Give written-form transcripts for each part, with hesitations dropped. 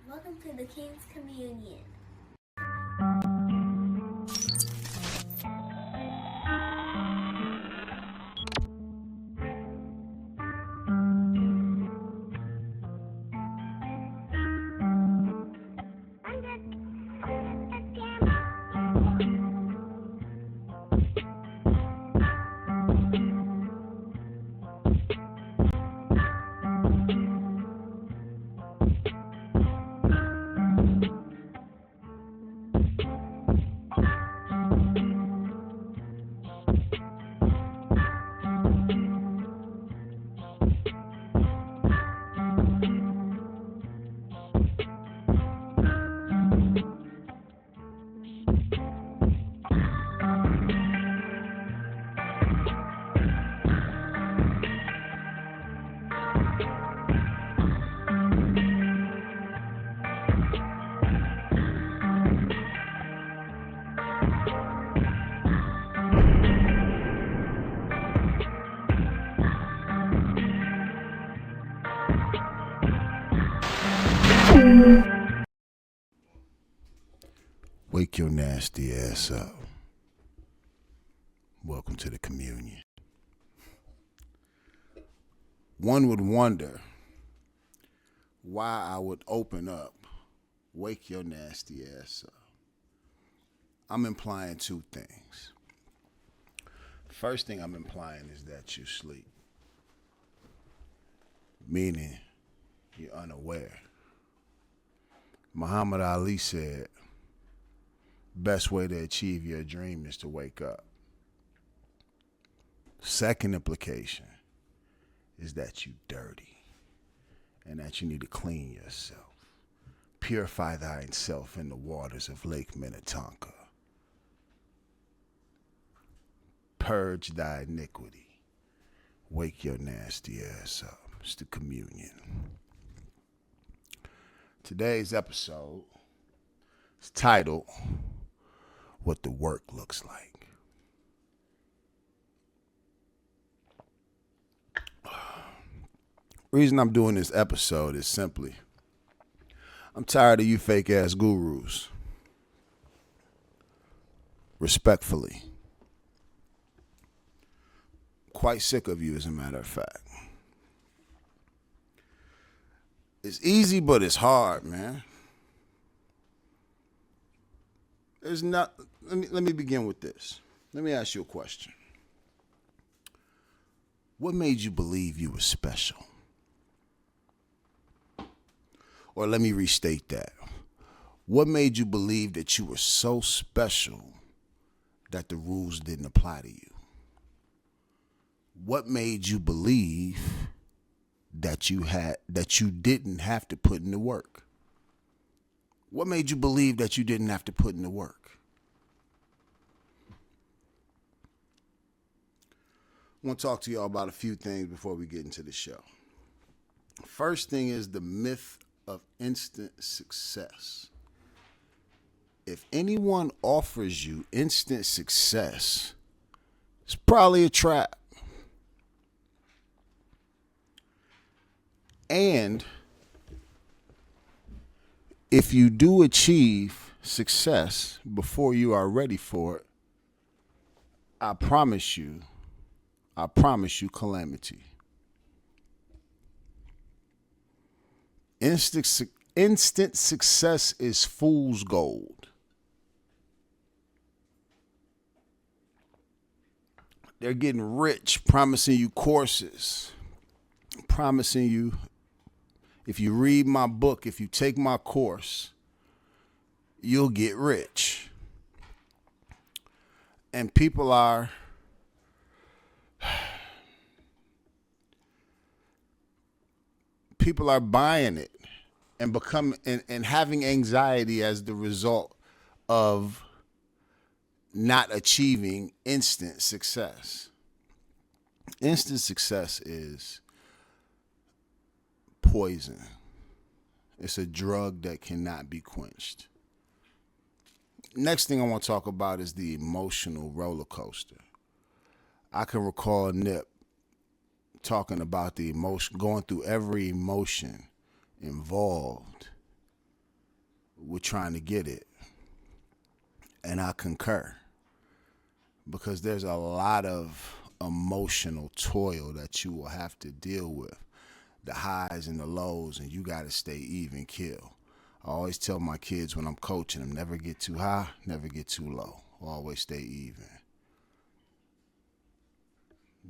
Welcome to the King's Communion. Wake your nasty ass up. Welcome to the communion. One would wonder why I would open up, wake your nasty ass up. I'm implying two things. First thing I'm implying is that you sleep, meaning you're unaware. Muhammad Ali said, best way to achieve your dream is to wake up. Second implication is that you dirty and that you need to clean yourself. Purify thyself in the waters of Lake Minnetonka. Purge thy iniquity. Wake your nasty ass up. It's the communion. Today's episode is titled, What the Work Looks Like. Reason I'm doing this episode is simply, I'm tired of you fake ass gurus. Respectfully. Quite sick of you, as a matter of fact. It's easy, but it's hard, man. Let me begin with this. Let me ask you a question. What made you believe you were special? Or let me restate that. What made you believe that you were so special that the rules didn't apply to you? What made you believe that you didn't have to put in the work? What made you believe that you didn't have to put in the work? I want to talk to y'all about a few things before we get into the show. First thing is the myth of instant success. If anyone offers you instant success, it's probably a trap. And if you do achieve success before you are ready for it, I promise you calamity. Instant success is fool's gold. They're getting rich, promising you courses, promising you, if you read my book, if you take my course, you'll get rich. And people are buying it and having anxiety as the result of not achieving instant success. Instant success is poison. It's a drug that cannot be quenched. Next thing I want to talk about is the emotional roller coaster. I can recall Nip talking about the emotion, going through every emotion involved with trying to get it. And I concur, because there's a lot of emotional toil that you will have to deal with, the highs and the lows, and you got to stay even keel. I always tell my kids when I'm coaching them, never get too high, never get too low. Always stay even.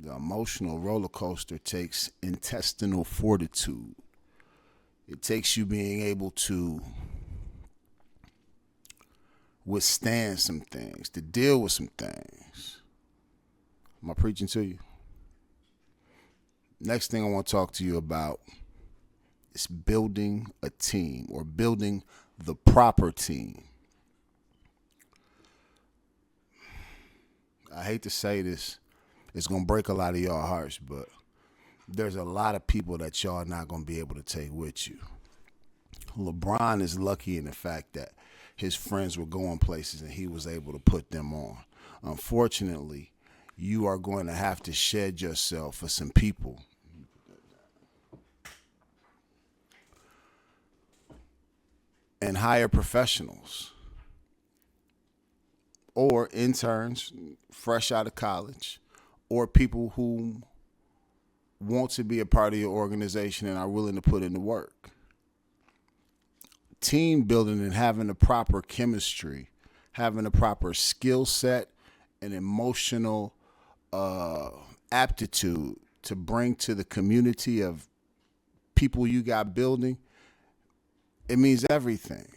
The emotional roller coaster takes intestinal fortitude. It takes you being able to withstand some things, to deal with some things. Am I preaching to you? Next thing I want to talk to you about is building a team, or building the proper team. I hate to say this, it's going to break a lot of y'all hearts, but there's a lot of people that y'all not going to be able to take with you. LeBron is lucky in the fact that his friends were going places and he was able to put them on. Unfortunately, you are going to have to shed yourself for some people. And hire professionals or interns fresh out of college, or people who want to be a part of your organization and are willing to put in the work. Team building and having the proper chemistry, having the proper skill set and emotional aptitude to bring to the community of people you got building, it means everything.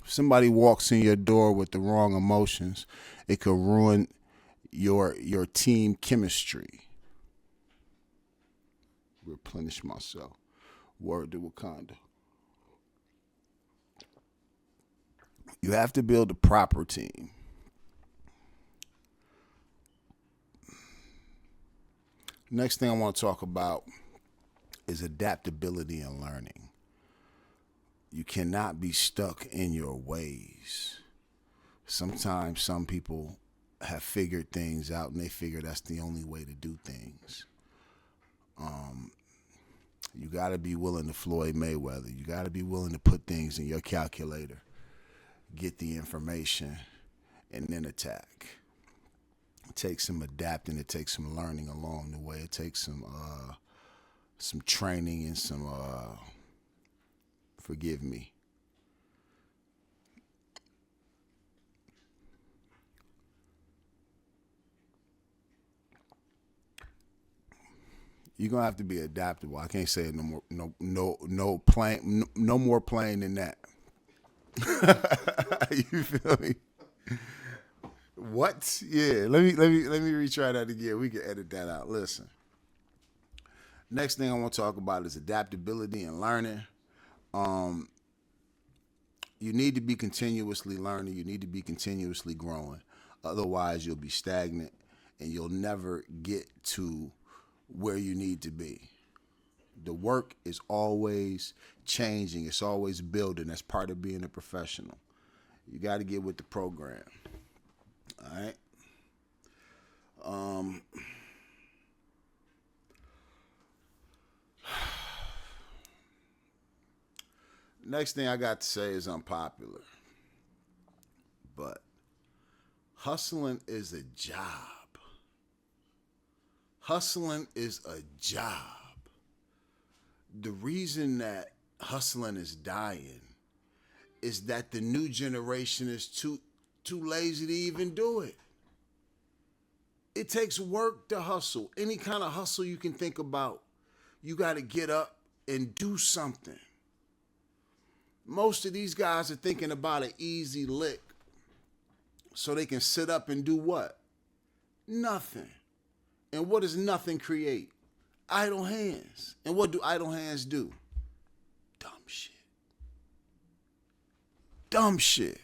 If somebody walks in your door with the wrong emotions, it could ruin your team chemistry. Replenish myself. Word to Wakanda. You have to build a proper team. Next thing I want to talk about is adaptability and learning. You cannot be stuck in your ways. Sometimes some people have figured things out and they figure that's the only way to do things. You got to be willing to Floyd Mayweather. You got to be willing to put things in your calculator, get the information, and then attack. It takes some adapting. It takes some learning along the way. It takes some training and some forgive me. You're gonna have to be adaptable. I can't say it no more. No more plain than that. You feel me? What? Yeah. Let me retry that again. We can edit that out. Listen. Next thing I want to talk about is adaptability and learning. You need to be continuously learning. You need to be continuously growing. Otherwise, you'll be stagnant and you'll never get to where you need to be. The work is always changing. It's always building. That's part of being a professional. You got to get with the program. All right? Next thing I got to say is unpopular. But hustling is a job. Hustling is a job. The reason that hustling is dying is that the new generation is too lazy to even do it. It takes work to hustle. Any kind of hustle you can think about, you got to get up and do something. Most of these guys are thinking about an easy lick so they can sit up and do what? Nothing. And what does nothing create? Idle hands. And what do idle hands do? Dumb shit. Dumb shit.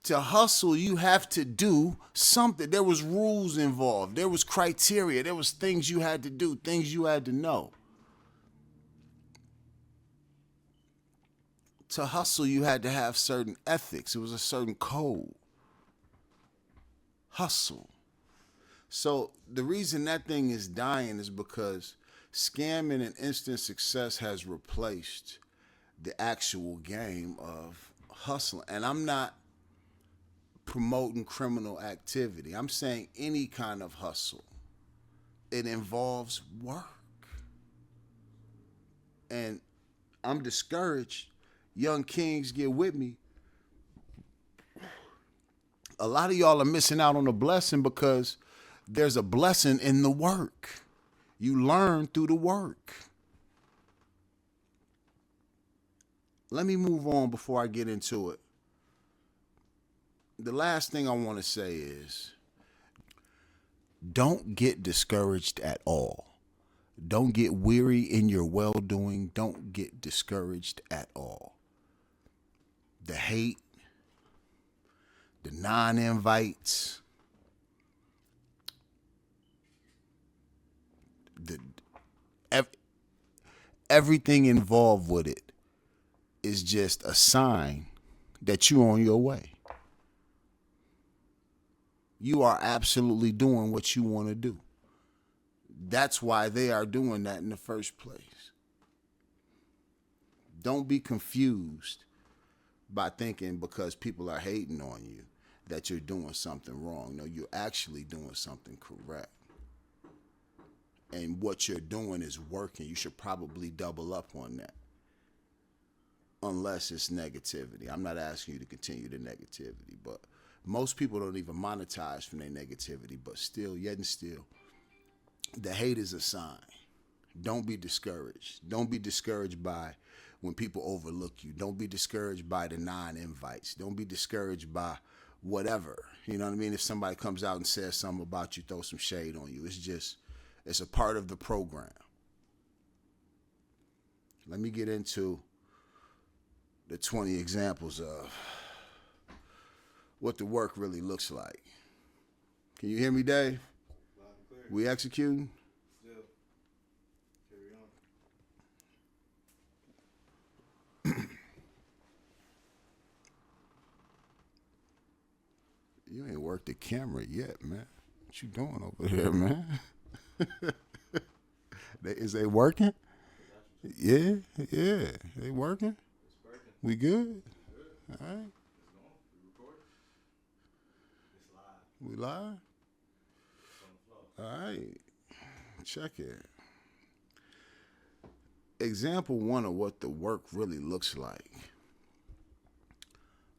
To hustle, you have to do something. There was rules involved. There was criteria. There was things you had to do, things you had to know. To hustle, you had to have certain ethics. It was a certain code. Hustle. So the reason that thing is dying is because Scamming and instant success has replaced the actual game of hustling. And I'm not promoting criminal activity. I'm saying any kind of hustle. It involves work. And I'm discouraged. Young kings, get with me. A lot of y'all are missing out on a blessing because there's a blessing in the work. You learn through the work. Let me move on before I get into it. The last thing I want to say is don't get discouraged at all. Don't get weary in your well-doing. Don't get discouraged at all. The hate, the non-invites, the everything involved with it is just a sign that you're on your way. You are absolutely doing what you want to do. That's why they are doing that in the first place. Don't be confused by thinking because people are hating on you that you're doing something wrong. No, you're actually doing something correct. And what you're doing is working. You should probably double up on that. Unless it's negativity. I'm not asking you to continue the negativity, but most people don't even monetize from their negativity, but still, yet and still, the hate is a sign. Don't be discouraged. Don't be discouraged by when people overlook you. Don't be discouraged by the non-invites. Don't be discouraged by whatever. You know what I mean? If somebody comes out and says something about you, throw some shade on you. It's a part of the program. Let me get into the 20 examples of what the work really looks like. Can you hear me, Dave? Loud and clear. We executing? Still. Carry on. You ain't worked the camera yet, man. What you doing over here, man? Is they working? Yeah. They working? It's working. We good? Good. All right. It's going. We recording. It's live. We live? It's on the flow. All right. Check it. Example one of what the work really looks like.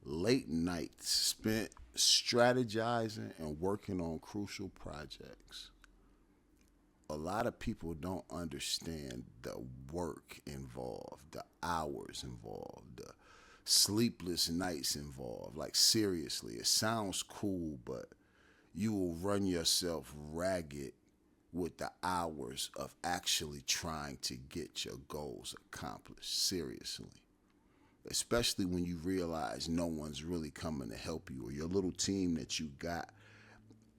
Late nights spent strategizing and working on crucial projects. A lot of people don't understand the work involved, the hours involved, the sleepless nights involved. Like, seriously, it sounds cool, but you will run yourself ragged with the hours of actually trying to get your goals accomplished. Seriously. Especially when you realize no one's really coming to help you, or your little team that you got,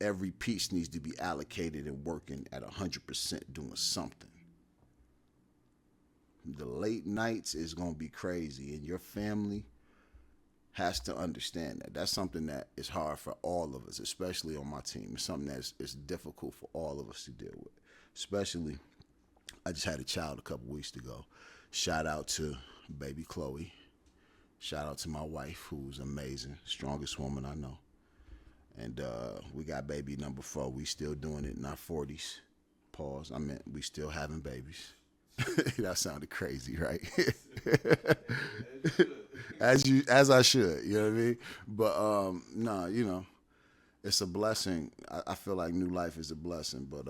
every piece needs to be allocated and working at 100% doing something. The late nights is going to be crazy, and your family has to understand that. That's something that is hard for all of us, especially on my team. It's something that's it's difficult for all of us to deal with. Especially, I just had a child a couple weeks ago. Shout out to baby Chloe. Shout out to my wife, who's amazing, strongest woman I know. And we got baby number 4. We still doing it in our 40s. Pause. I meant we still having babies. That sounded crazy, right? As I should, you know what I mean? But no, you know, it's a blessing. I feel like new life is a blessing, but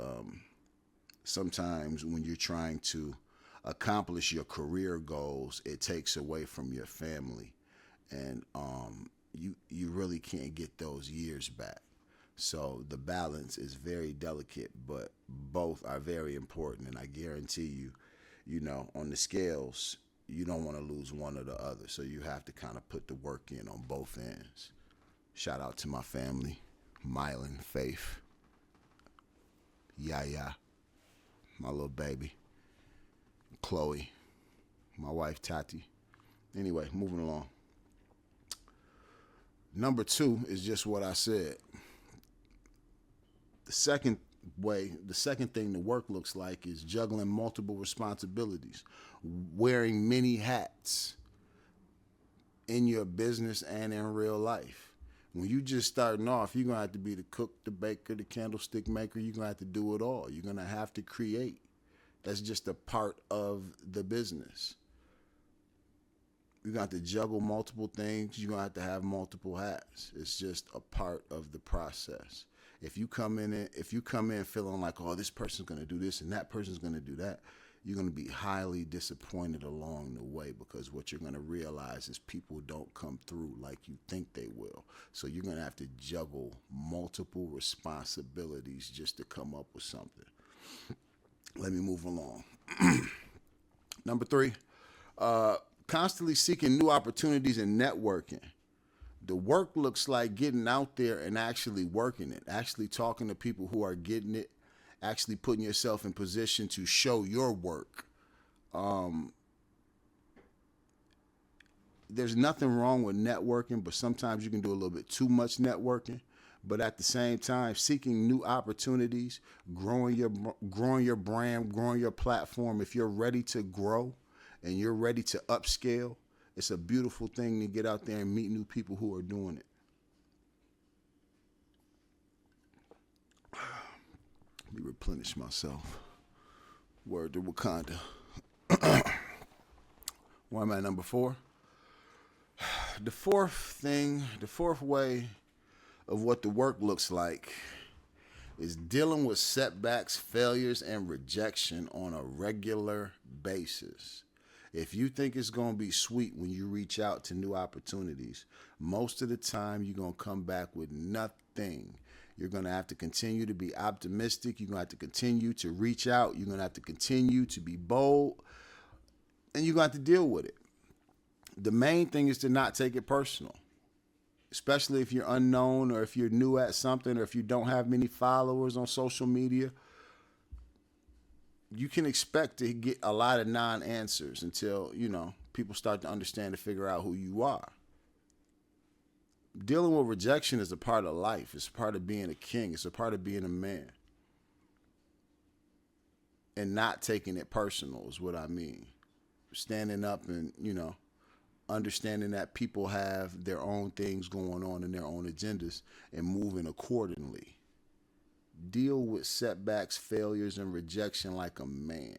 sometimes when you're trying to accomplish your career goals, it takes away from your family, and you really can't get those years back. So the balance is very delicate, but both are very important, and I guarantee you, you know, on the scales, you don't want to lose one or the other, so you have to kind of put the work in on both ends. Shout out to my family, Mylan, Faith, Yaya, my little baby, Chloe, my wife Tati. Anyway, moving along. Number 2 is just what I said. The second the second thing the work looks like is juggling multiple responsibilities, wearing many hats in your business and in real life. When you just starting off, you're gonna have to be the cook, the baker, the candlestick maker. You're gonna have to do it all. You're gonna have to create. That's just a part of the business. You're gonna have to juggle multiple things. You're gonna have to have multiple hats. It's just a part of the process. If you come in feeling like, oh, this person's gonna do this and that person's gonna do that, you're gonna be highly disappointed along the way, because what you're gonna realize is people don't come through like you think they will. So you're gonna have to juggle multiple responsibilities just to come up with something. Let me move along. Number 3, constantly seeking new opportunities and networking. The work looks like getting out there and actually working it, actually talking to people who are getting it, actually putting yourself in position to show your work. There's nothing wrong with networking, but sometimes you can do a little bit too much networking. But at the same time, seeking new opportunities, growing your brand, growing your platform. If you're ready to grow and you're ready to upscale, it's a beautiful thing to get out there and meet new people who are doing it. Let me replenish myself. Word to Wakanda. Where am I, number 4? The fourth way of what the work looks like is dealing with setbacks, failures, and rejection on a regular basis. If you think it's going to be sweet when you reach out to new opportunities, most of the time you're going to come back with nothing. You're going to have to continue to be optimistic. You're going to have to continue to reach out. You're going to have to continue to be bold. And you're going to have to deal with it. The main thing is to not take it personal, especially if you're unknown or if you're new at something or if you don't have many followers on social media. You can expect to get a lot of non-answers until, people start to understand and figure out who you are. Dealing with rejection is a part of life. It's a part of being a king. It's a part of being a man. And not taking it personal is what I mean. Standing up and, understanding that people have their own things going on and their own agendas and moving accordingly. Deal with setbacks, failures, and rejection like a man.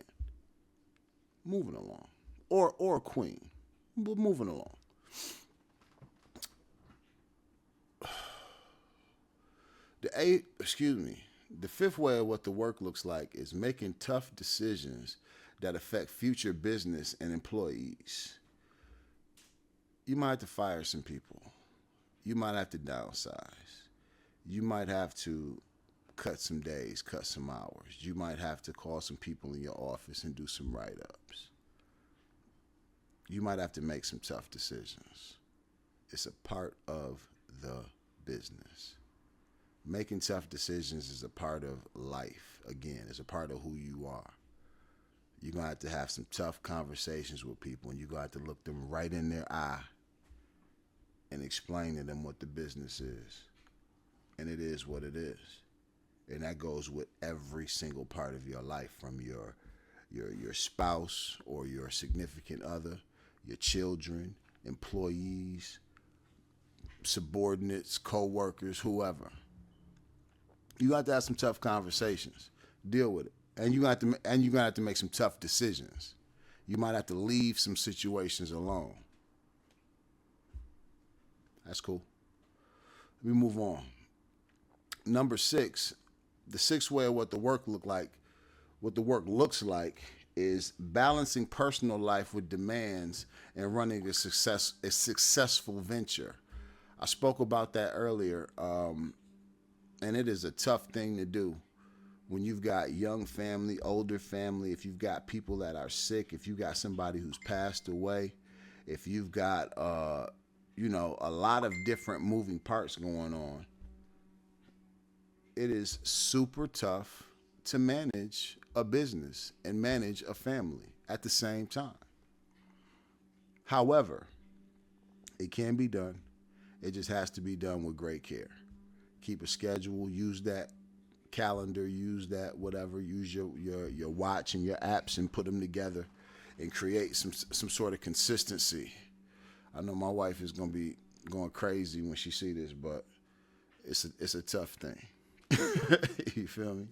Moving along. Or a queen. But moving along. The fifth way of what the work looks like is making tough decisions that affect future business and employees. You might have to fire some people. You might have to downsize. You might have to cut some days, cut some hours. You might have to call some people in your office and do some write-ups. You might have to make some tough decisions. It's a part of the business. Making tough decisions is a part of life. Again, it's a part of who you are. You're going to have some tough conversations with people, and you're going to have to look them right in their eye and explain to them what the business is. And it is what it is. And that goes with every single part of your life, from your spouse or your significant other, your children, employees, subordinates, co-workers, whoever. You got to have some tough conversations. Deal with it. And you're going to have to make some tough decisions. You might have to leave some situations alone. That's cool. Let me move on. Number 6, the sixth way of what the work looks like is balancing personal life with demands and running a successful venture. I spoke about that earlier, and it is a tough thing to do when you've got young family, older family, if you've got people that are sick, if you've got somebody who's passed away, if you've got a lot of different moving parts going on. It is super tough to manage a business and manage a family at the same time. However, it can be done. It just has to be done with great care. Keep a schedule, use that calendar, use that, whatever. Use your watch and your apps and put them together and create some sort of consistency. I know my wife is gonna be going crazy when she see this, but it's a tough thing. You feel me?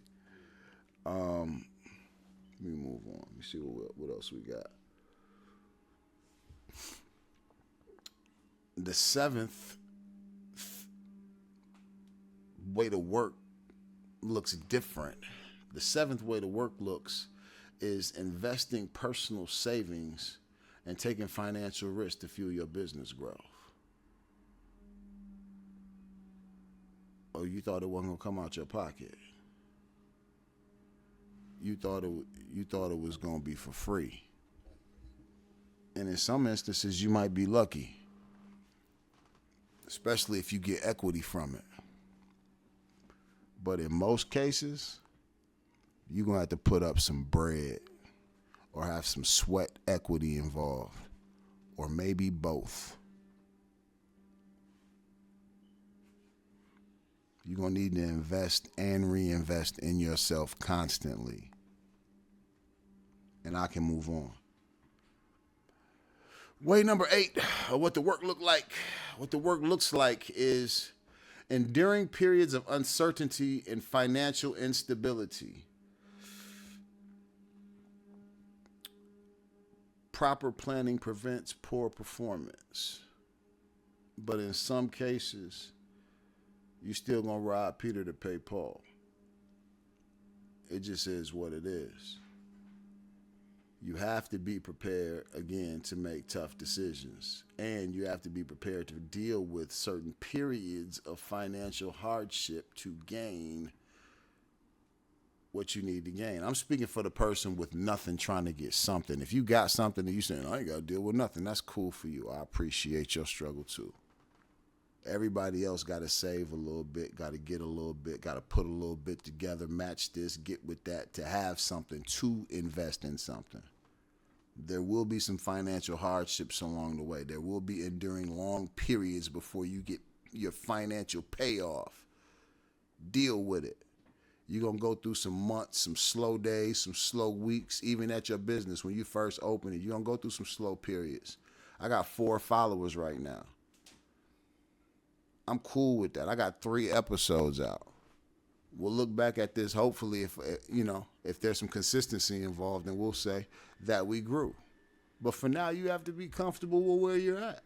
Let me move on. Let me see what else we got. The seventh way to work looks different. The seventh way to work looks is investing personal savings and taking financial risk to fuel your business growth. Oh, you thought it wasn't gonna come out your pocket. You thought it was gonna be for free. And in some instances, you might be lucky, especially if you get equity from it. But in most cases, you're going to have to put up some bread or have some sweat equity involved, or maybe both. You're going to need to invest and reinvest in yourself constantly. And I can move on. Way number 8 of what the work look like. What the work looks like is enduring periods of uncertainty and financial instability. Proper planning prevents poor performance. But in some cases, you still gonna rob Peter to pay Paul. It just is what it is. You have to be prepared, again, to make tough decisions. And you have to be prepared to deal with certain periods of financial hardship to gain what you need to gain. I'm speaking for the person with nothing trying to get something. If you got something and you saying, I ain't got to deal with nothing, that's cool for you. I appreciate your struggle too. Everybody else got to save a little bit, got to get a little bit, got to put a little bit together, match this, get with that to have something, to invest in something. There will be some financial hardships along the way. There will be enduring long periods before you get your financial payoff. Deal with it. You're going to go through some months, some slow days, some slow weeks, even at your business. When you first open it, you're going to go through some slow periods. I got 4 followers right now. I'm cool with that. I got 3 episodes out. We'll look back at this, hopefully, if there's some consistency involved, then we'll say that we grew. But for now, you have to be comfortable with where you're at.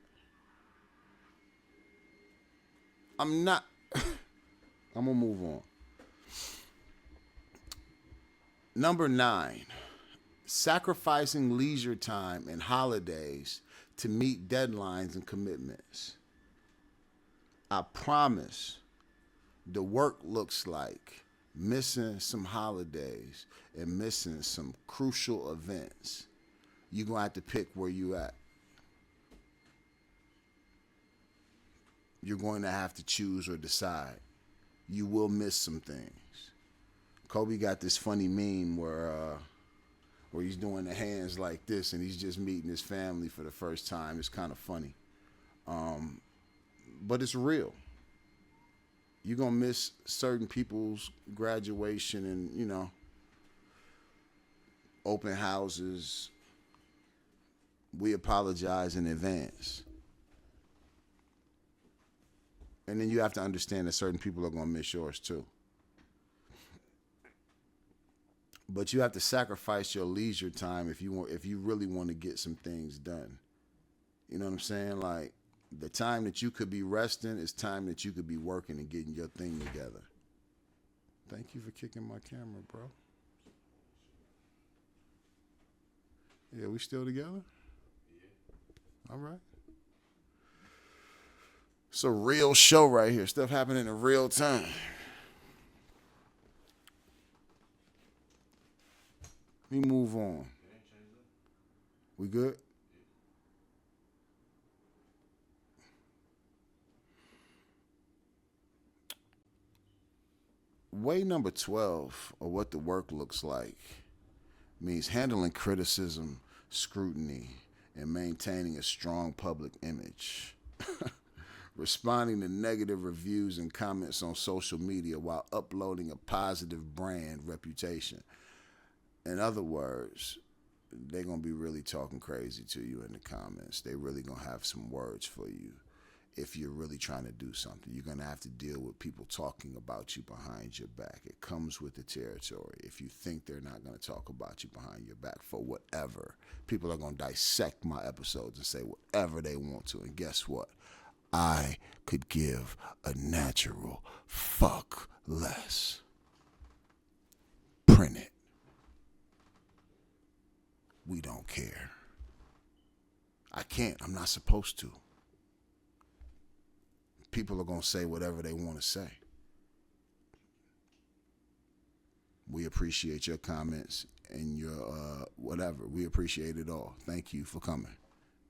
I'm going to move on. Number 9, sacrificing leisure time and holidays to meet deadlines and commitments. I promise the work looks like missing some holidays and missing some crucial events. You're going to have to pick where you at. You're going to have to choose or decide. You will miss some things. Kobe got this funny meme where he's doing the hands like this and he's just meeting his family for the first time. It's kind of funny. But it's real. You're going to miss certain people's graduation and, open houses. We apologize in advance. And then you have to understand that certain people are going to miss yours too. But you have to sacrifice your leisure time if you really want to get some things done. You know what I'm saying? Like, the time that you could be resting is time that you could be working and getting your thing together. Thank you for kicking my camera, bro. Yeah, we still together? Yeah. All right. It's a real show right here. Stuff happening in real time. Let me move on. We good? Way number 12 of what the work looks like means handling criticism, scrutiny, and maintaining a strong public image. responding to negative reviews and comments on social media while uploading a positive brand reputation. In other words, they're going to be really talking crazy to you in the comments. They really going to have some words for you. If you're really trying to do something, you're going to have to deal with people talking about you behind your back. It comes with the territory. If you think they're not going to talk about you behind your back for whatever, people are going to dissect my episodes and say whatever they want to. And guess what? I could give a natural fuck less. Print it. We don't care. I can't. I'm not supposed to. People are going to say whatever they want to say. We appreciate your comments and your whatever. We appreciate it all. Thank you for coming.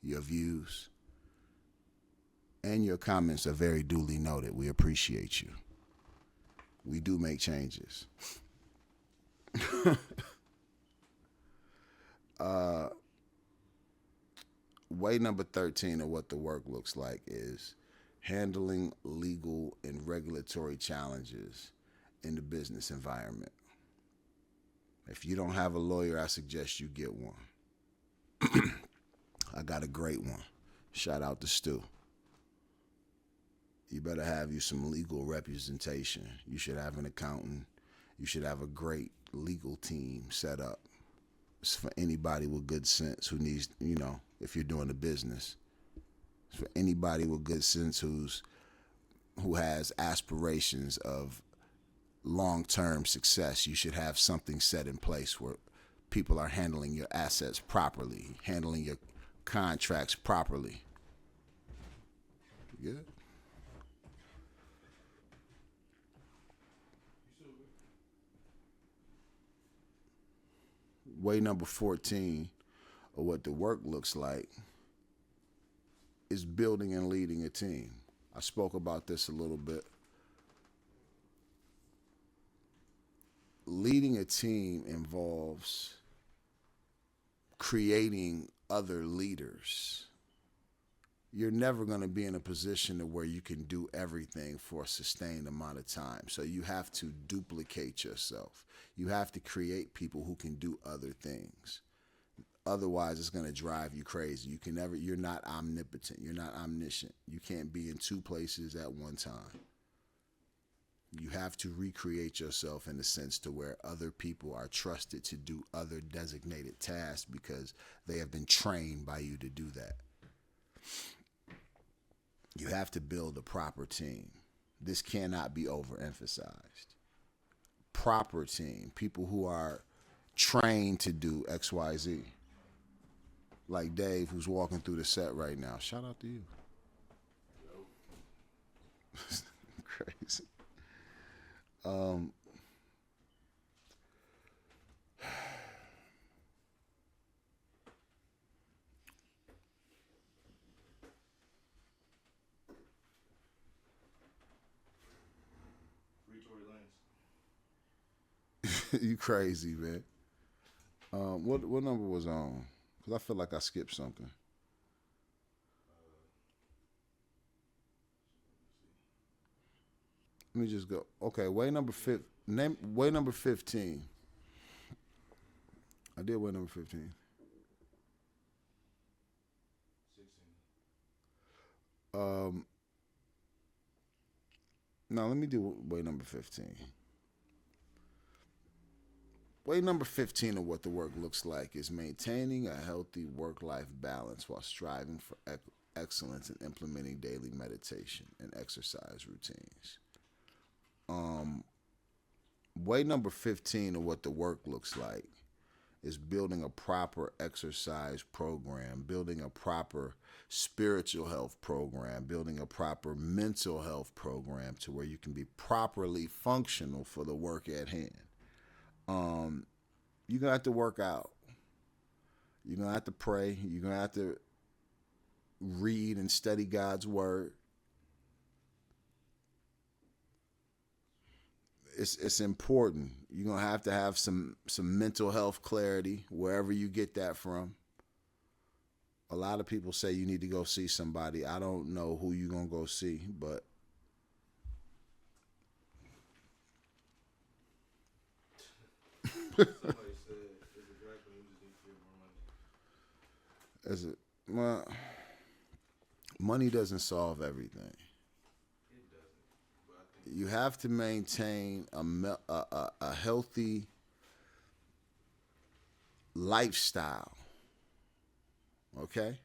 Your views and your comments are very duly noted. We appreciate you. We do make changes. Way number 13 of what the work looks like is handling legal and regulatory challenges in the business environment. If you don't have a lawyer, I suggest you get one. I got a great one. Shout out to Stu. You better have you some legal representation. You should have an accountant. You should have a great legal team set up. It's for anybody with good sense who needs, if you're doing a business. For anybody with good sense who has aspirations of long-term success, you should have something set in place where people are handling your assets properly, handling your contracts properly. Good? Way number 14 of what the work looks like is building and leading a team. I spoke about this a little bit. Leading a team involves creating other leaders. You're never going to be in a position to where you can do everything for a sustained amount of time. So you have to duplicate yourself. You have to create people who can do other things. Otherwise, it's going to drive you crazy. You're not omnipotent. You're not omniscient. You can't be in two places at one time. You have to recreate yourself in the sense to where other people are trusted to do other designated tasks because they have been trained by you to do that. You have to build a proper team. This cannot be overemphasized. Proper team. People who are trained to do X, Y, Z. Like Dave, who's walking through the set right now. Shout out to you. Crazy. You crazy, man. What number was on? Because I feel like I skipped something. Let me just go. Okay, way number 15. I did way number 15. 16. No, let me do way number 15. Way number 15 of what the work looks like is maintaining a healthy work-life balance while striving for excellence and implementing daily meditation and exercise routines. Way number 15 of what the work looks like is building a proper exercise program, building a proper spiritual health program, building a proper mental health program to where you can be properly functional for the work at hand. You're going to have to work out. You're going to have to pray. You're going to have to read and study God's word. It's important. You're going to have some mental health clarity wherever you get that from. A lot of people say you need to go see somebody. I don't know who you gonna go see, but Somebody said it's a black man who just needs to get more money. as it well, money doesn't solve everything. It doesn't, but I think You have to maintain a healthy lifestyle. Okay?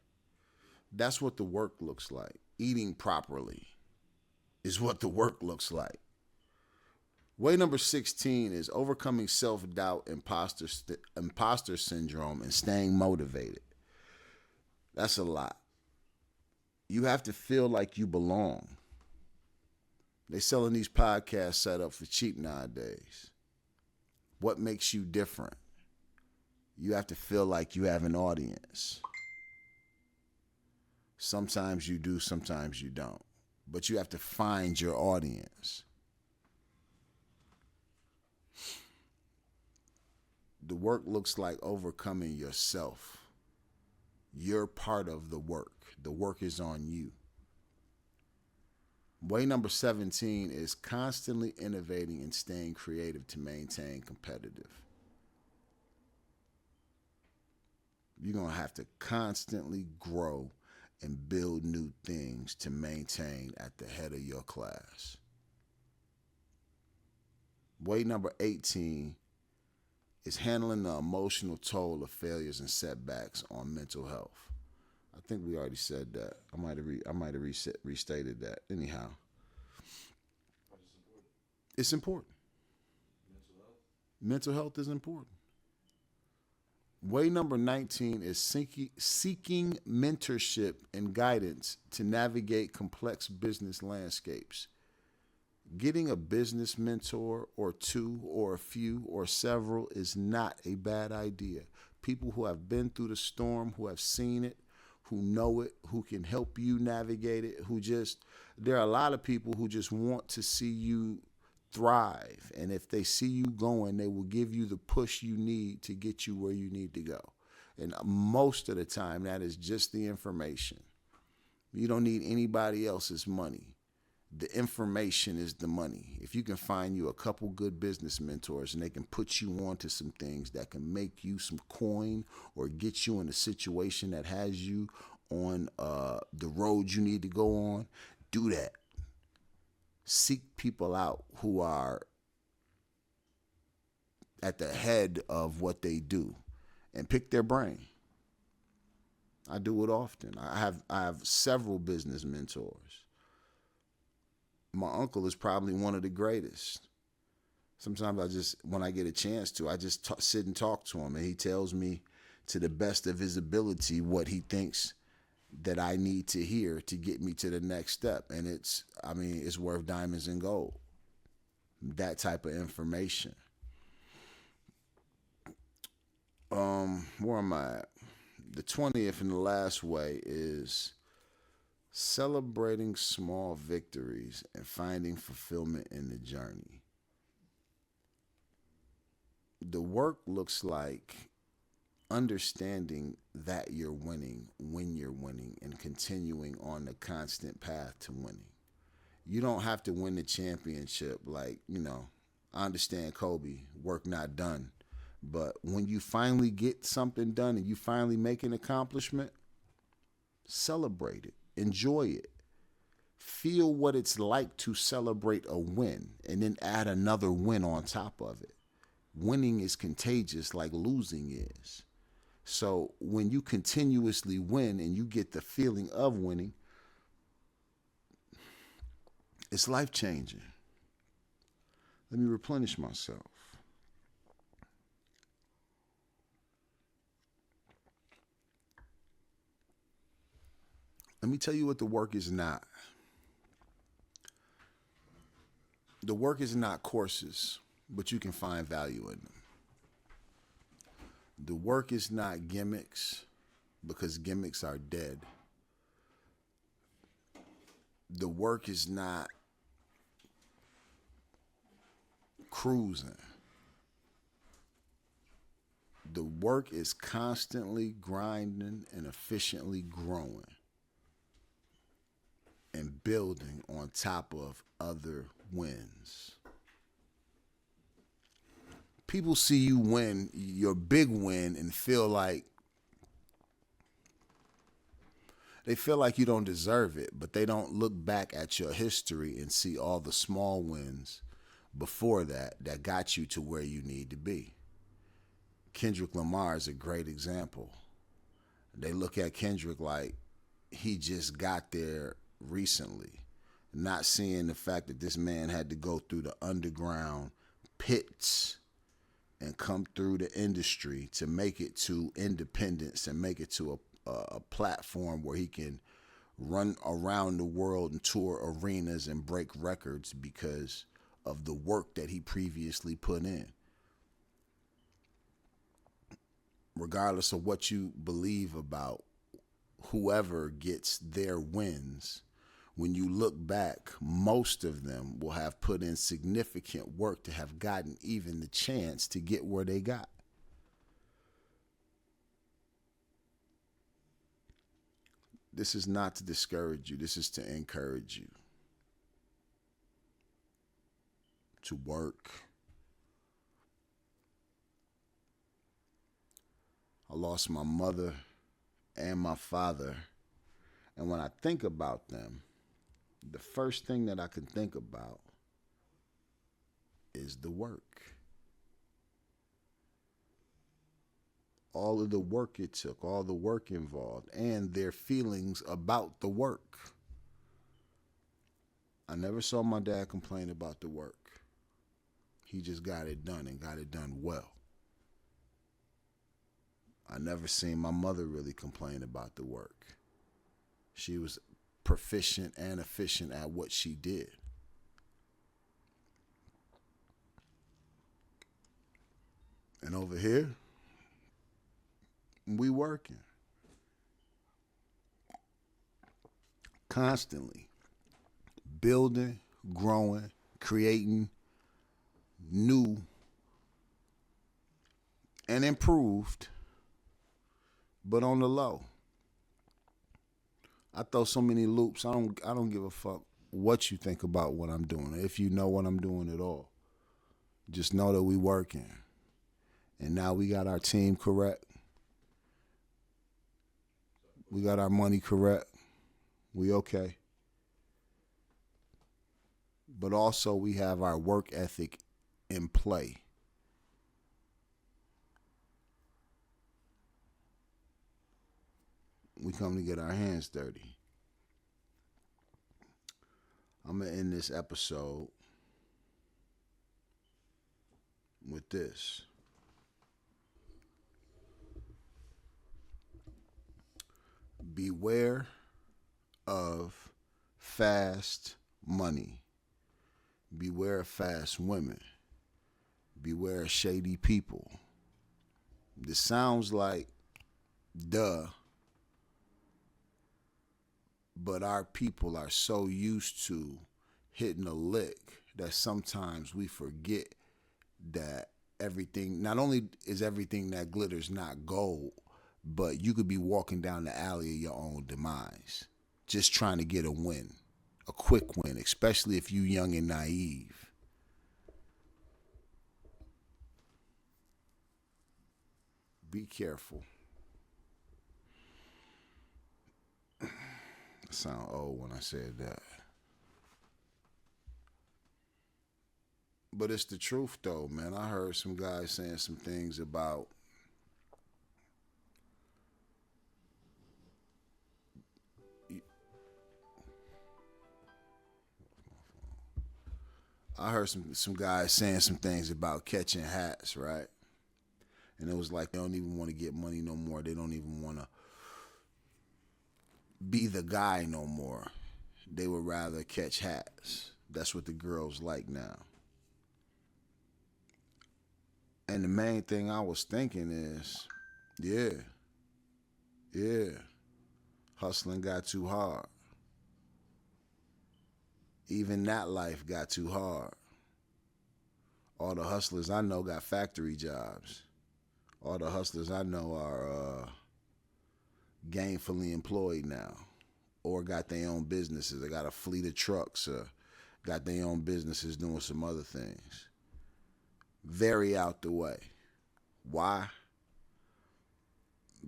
That's what the work looks like. Eating properly is what the work looks like. Way number 16 is overcoming self-doubt, imposter syndrome, and staying motivated. That's a lot. You have to feel like you belong. They selling these podcasts set up for cheap nowadays. What makes you different? You have to feel like you have an audience. Sometimes you do, sometimes you don't. But you have to find your audience. The work looks like overcoming yourself. You're part of the work. The work is on you. Way number 17 is constantly innovating and staying creative to maintain competitive. You're going to have to constantly grow and build new things to maintain at the head of your class. Way number 18 is handling the emotional toll of failures and setbacks on mental health. I think we already said that. I might have restated that. Anyhow, it's important. Mental health is important. Way number 19 is seeking mentorship and guidance to navigate complex business landscapes. Getting a business mentor or two or a few or several is not a bad idea. People who have been through the storm, who have seen it, who know it, who can help you navigate it, there are a lot of people who just want to see you thrive. And if they see you going, they will give you the push you need to get you where you need to go. And most of the time, that is just the information. You don't need anybody else's money. The information is the money. If you can find you a couple good business mentors and they can put you onto some things that can make you some coin or get you in a situation that has you on the road you need to go on, do that. Seek people out who are at the head of what they do and pick their brain. I do it often. I have several business mentors. My uncle is probably one of the greatest. Sometimes when I get a chance to, I just sit and talk to him, and he tells me to the best of his ability what he thinks that I need to hear to get me to the next step. And it's worth diamonds and gold. That type of information. Where am I at? The 20th and the last way is celebrating small victories and finding fulfillment in the journey. The work looks like understanding that you're winning when you're winning and continuing on the constant path to winning. You don't have to win the championship. I understand Kobe, work not done. But when you finally get something done and you finally make an accomplishment, celebrate it. Enjoy it. Feel what it's like to celebrate a win and then add another win on top of it. Winning is contagious like losing is. So when you continuously win and you get the feeling of winning, it's life-changing. Let me replenish myself. Let me tell you what the work is not. The work is not courses, but you can find value in them. The work is not gimmicks, because gimmicks are dead. The work is not cruising. The work is constantly grinding and efficiently growing and building on top of other wins. People see you win your big win and feel like you don't deserve it, but they don't look back at your history and see all the small wins before that got you to where you need to be. Kendrick Lamar is a great example. They look at Kendrick like he just got there recently, not seeing the fact that this man had to go through the underground pits and come through the industry to make it to independence and make it to a platform where he can run around the world and tour arenas and break records because of the work that he previously put in. Regardless of what you believe about whoever gets their wins, when you look back, most of them will have put in significant work to have gotten even the chance to get where they got. This is not to discourage you. This is to encourage you to work. I lost my mother and my father, and when I think about them, the first thing that I can think about is the work. All of the work it took, all the work involved, and their feelings about the work. I never saw my dad complain about the work. He just got it done and got it done well. I never seen my mother really complain about the work. She was proficient and efficient at what she did. And over here, we working. Constantly. Building, growing, creating new and improved, but on the low. I throw so many loops. I don't give a fuck what you think about what I'm doing. If you know what I'm doing at all, just know that we working. And now we got our team correct. We got our money correct. We okay. But also we have our work ethic in play. We come to get our hands dirty. I'm going to end this episode with this. Beware of fast money. Beware of fast women. Beware of shady people. This sounds like duh, but our people are so used to hitting a lick that sometimes we forget that everything, not only is everything that glitters not gold, but you could be walking down the alley of your own demise, just trying to get a win, a quick win, especially if you young and naive. Be careful. I sound old when I said that. But it's the truth though, man. I heard some guys saying some things about some guys saying some things about catching hats, right? And it was like they don't even want to get money no more. They don't even want to be the guy no more. They would rather catch hats. That's what the girls like now. And the main thing I was thinking is, yeah, hustling got too hard. Even that life got too hard. All the hustlers I know got factory jobs. All the hustlers I know are gainfully employed now, or got their own businesses. They got a fleet of trucks, or got their own businesses doing some other things. Very out the way. Why?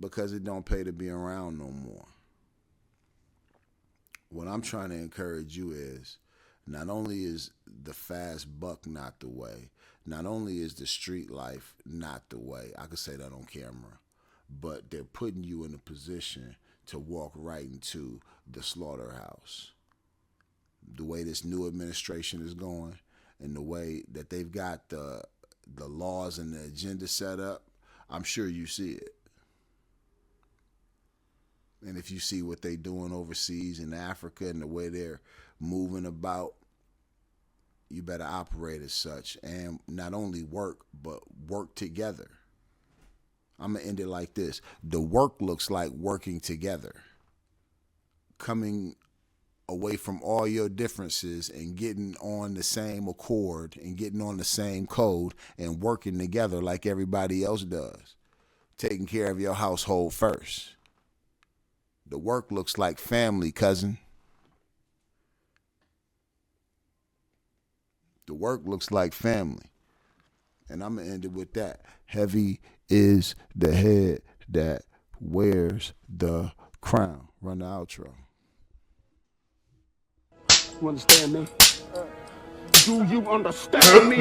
Because it don't pay to be around no more. What I'm trying to encourage you is, not only is the fast buck not the way, not only is the street life not the way, I could say that on camera, but they're putting you in a position to walk right into the slaughterhouse. The way this new administration is going and the way that they've got the laws and the agenda set up, I'm sure you see it. And if you see what they're doing overseas in Africa and the way they're moving about, you better operate as such and not only work, but work together. I'm going to end it like this. The work looks like working together. Coming away from all your differences and getting on the same accord and getting on the same code and working together like everybody else does. Taking care of your household first. The work looks like family, cousin. The work looks like family. And I'm going to end it with that. Heavy is the head that wears the crown. Run the outro. You understand me? Do you understand me?